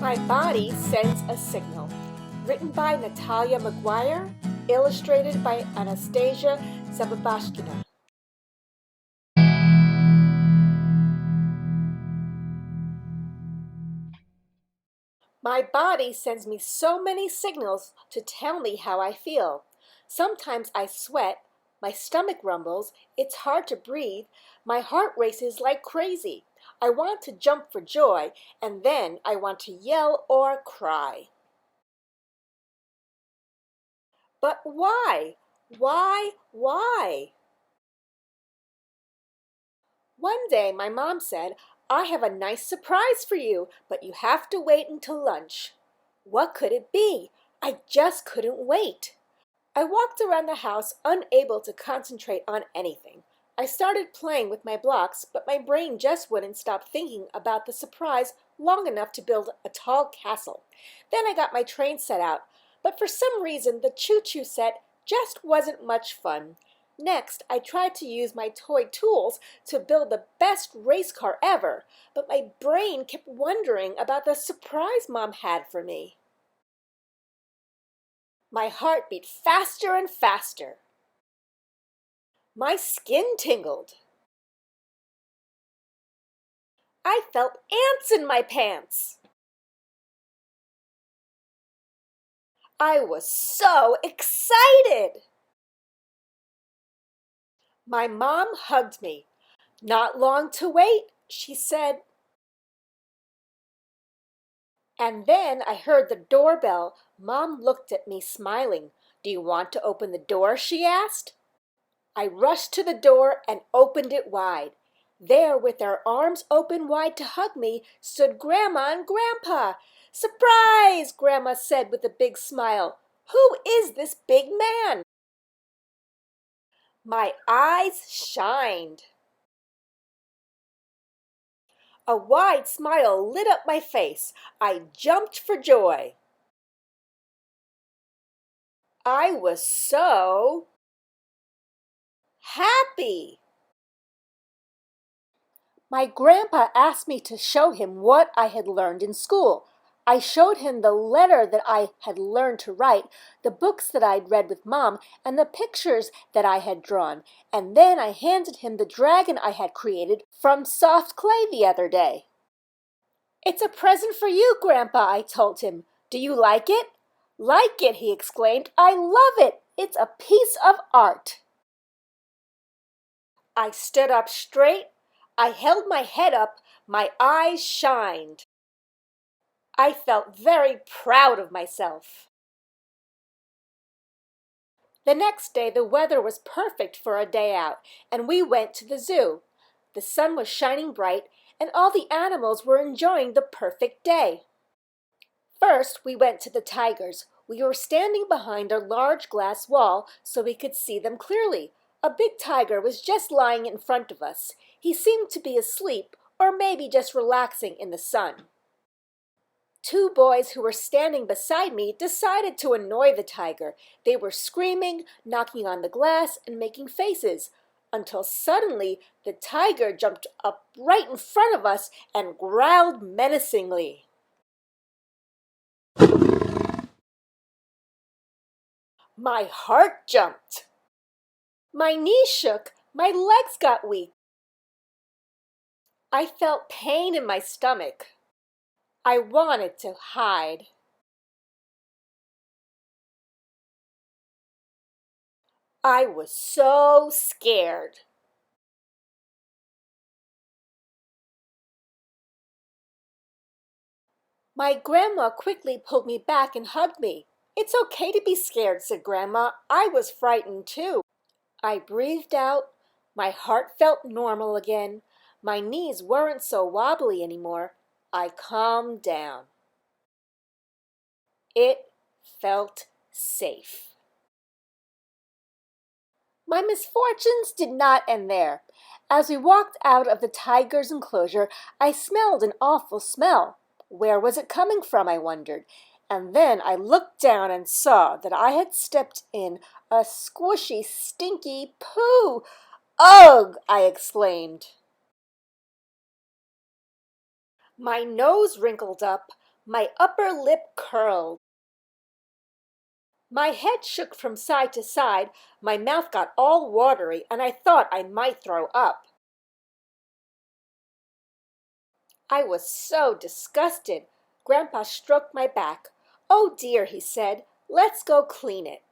My body sends a signal. Written by Natalia McGuire, illustrated by Anastasia Zababashkina. My body sends me so many signals to tell me how I feel. Sometimes I sweat, my stomach rumbles, it's hard to breathe, my heart races like crazy. I want to jump for joy, and then I want to yell or cry. But why? Why? One day my mom said, "I have a nice surprise for you, but you have to wait until lunch." What could it be? I just couldn't wait. I walked around the house unable to concentrate on anything. I started playing with my blocks, but my brain just wouldn't stop thinking about the surprise long enough to build a tall castle. Then I got my train set out, but for some reason the choo-choo set just wasn't much fun. Next, I tried to use my toy tools to build the best race car ever, but my brain kept wondering about the surprise Mom had for me. My heart beat faster and faster. My skin tingled. I felt ants in my pants. I was so excited. My mom hugged me. "Not long to wait," she said. And then I heard the doorbell. Mom looked at me smiling. "Do you want to open the door?" she asked. I rushed to the door and opened it wide. There, with their arms open wide to hug me, stood Grandma and Grandpa. "Surprise!" Grandma said with a big smile. "Who is this big man?" My eyes shined. A wide smile lit up my face. I jumped for joy. I was so happy. My grandpa asked me to show him what I had learned in school. I showed him the letter that I had learned to write, the books that I'd read with Mom, and the pictures that I had drawn, and then I handed him the dragon I had created from soft clay the other day. "It's a present for you, Grandpa," I told him. "Do you like it?" "Like it," he exclaimed. "I love it. It's a piece of art." I stood up straight. I held my head up. My eyes shined. I felt very proud of myself. The next day the weather was perfect for a day out, and we went to the zoo. The sun was shining bright, and all the animals were enjoying the perfect day. First, we went to the tigers. We were standing behind a large glass wall so we could see them clearly. A big tiger was just lying in front of us. He seemed to be asleep, or maybe just relaxing in the sun. Two boys who were standing beside me decided to annoy the tiger. They were screaming, knocking on the glass, and making faces, until suddenly the tiger jumped up right in front of us and growled menacingly. My heart jumped. My knees shook. My legs got weak. I felt pain in my stomach. I wanted to hide. I was so scared. My grandma quickly pulled me back and hugged me. "It's okay to be scared," said Grandma. "I was frightened too." I breathed out. My heart felt normal again. My knees weren't so wobbly anymore. I calmed down. It felt safe. My misfortunes did not end there. As we walked out of the tiger's enclosure, I smelled an awful smell. Where was it coming from, I wondered. And then I looked down and saw that I had stepped in a squishy, stinky poo. "Ugh!" I exclaimed. My nose wrinkled up. My upper lip curled. My head shook from side to side, my mouth got all watery, and I thought I might throw up. I was so disgusted. Grandpa stroked my back. "Oh dear," he said, "let's go clean it."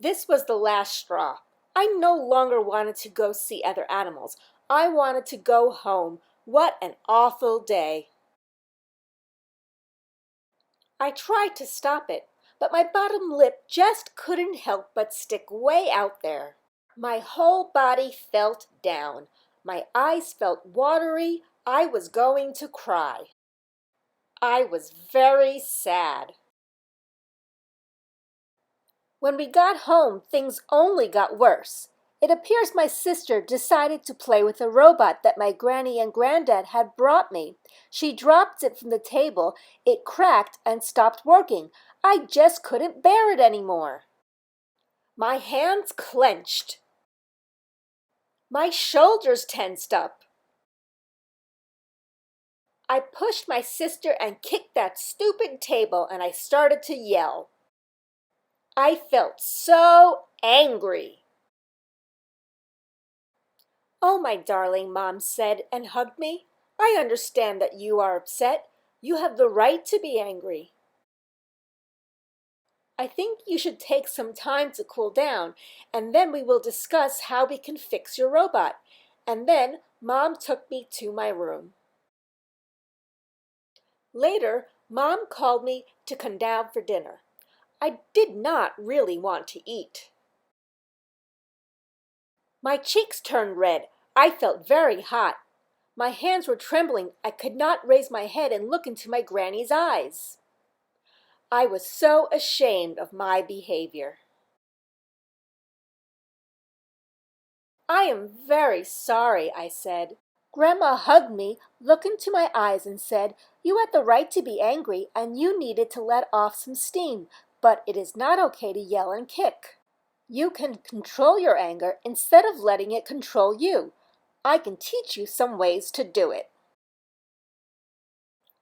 This was the last straw. I no longer wanted to go see other animals. I wanted to go home. What an awful day. I tried to stop it, but my bottom lip just couldn't help but stick way out there. My whole body felt down. My eyes felt watery. I was going to cry. I was very sad. When we got home, things only got worse. It appears my sister decided to play with a robot that my granny and granddad had brought me. She dropped it from the table, it cracked and stopped working. I just couldn't bear it anymore. My hands clenched. My shoulders tensed up. I pushed my sister and kicked that stupid table, and I started to yell. I felt so angry. "Oh, my darling," Mom said and hugged me. "I understand that you are upset. You have the right to be angry. I think you should take some time to cool down, and then we will discuss how we can fix your robot." And then Mom took me to my room. Later, Mom called me to come down for dinner. I did not really want to eat. My cheeks turned red. I felt very hot. My hands were trembling. I could not raise my head and look into my granny's eyes. I was so ashamed of my behavior. "I am very sorry," I said. Grandma hugged me, looked into my eyes, and said, "You had the right to be angry, and you needed to let off some steam, but it is not okay to yell and kick. You can control your anger instead of letting it control you. I can teach you some ways to do it.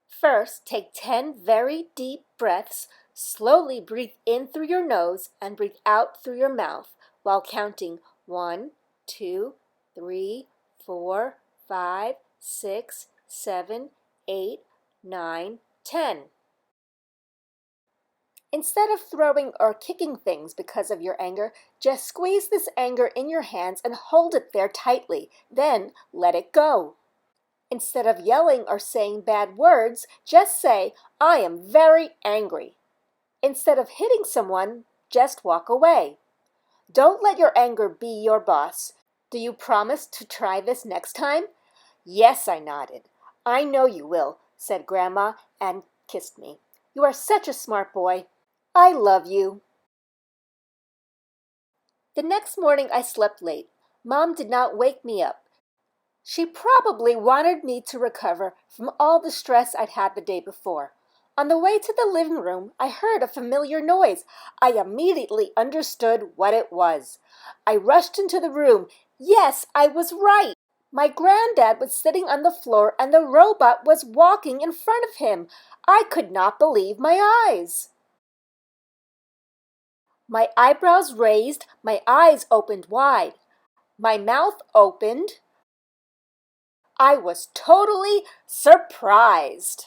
First, take 10 very deep breaths. Slowly breathe in through your nose and breathe out through your mouth while counting 1, 2, 3, 4, 5, 6, 7, 8, 9, 10. Instead of throwing or kicking things because of your anger, just squeeze this anger in your hands and hold it there tightly. Then let it go. Instead of yelling or saying bad words, just say, "I am very angry." Instead of hitting someone, just walk away. Don't let your anger be your boss. Do you promise to try this next time? "Yes," I nodded. "I know you will," said Grandma and kissed me. "You are such a smart boy. I love you." The next morning I slept late. Mom did not wake me up. She probably wanted me to recover from all the stress I'd had the day before. On the way to the living room, I heard a familiar noise. I immediately understood what it was. I rushed into the room. Yes, I was right. My granddad was sitting on the floor and the robot was walking in front of him. I could not believe my eyes. My eyebrows raised, my eyes opened wide. My mouth opened. I was totally surprised.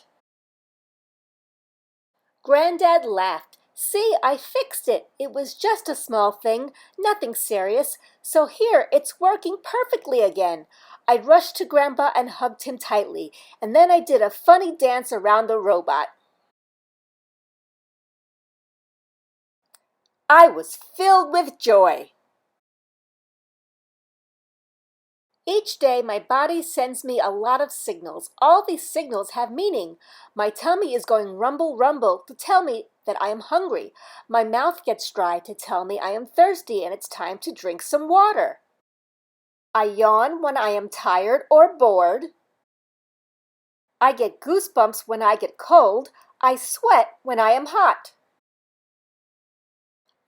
Granddad laughed. "See, I fixed it. It was just a small thing, nothing serious. So here, it's working perfectly again." I rushed to Grandpa and hugged him tightly, and then I did a funny dance around the robot. I was filled with joy. Each day, my body sends me a lot of signals. All these signals have meaning. My tummy is going rumble, rumble to tell me that I am hungry. My mouth gets dry to tell me I am thirsty and it's time to drink some water. I yawn when I am tired or bored. I get goosebumps when I get cold. I sweat when I am hot.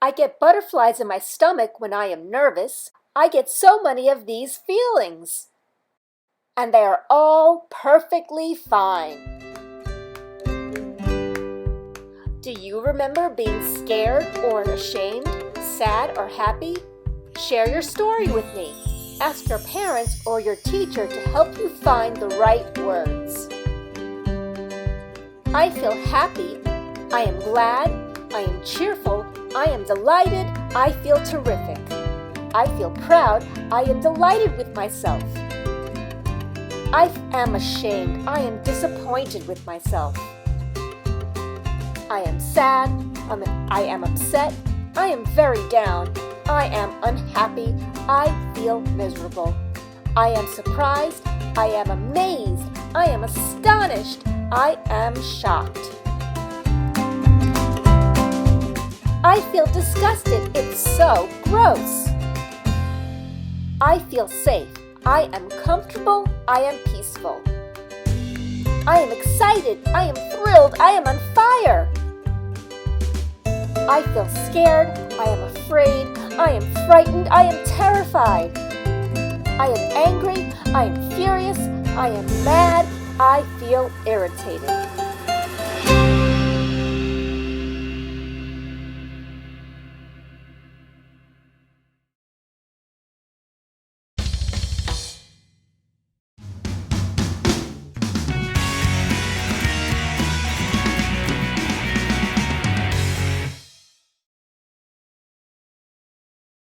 I get butterflies in my stomach when I am nervous. I get so many of these feelings. and they are all perfectly fine. Do you remember being scared or ashamed, sad or happy? Share your story with me. Ask your parents or your teacher to help you find the right words. I feel happy. I am glad. I am cheerful. I am delighted. I feel terrific. I feel proud. I am delighted with myself. I am ashamed. I am disappointed with myself. I am sad. I am upset. I am very down. I am unhappy. I feel miserable. I am surprised. I am amazed. I am astonished. I am shocked. I feel disgusted. It's so gross. I feel safe. I am comfortable. I am peaceful. I am excited. I am thrilled. I am on fire. I feel scared. I am afraid. I am frightened. I am terrified. I am angry. I am furious. I am mad. I feel irritated.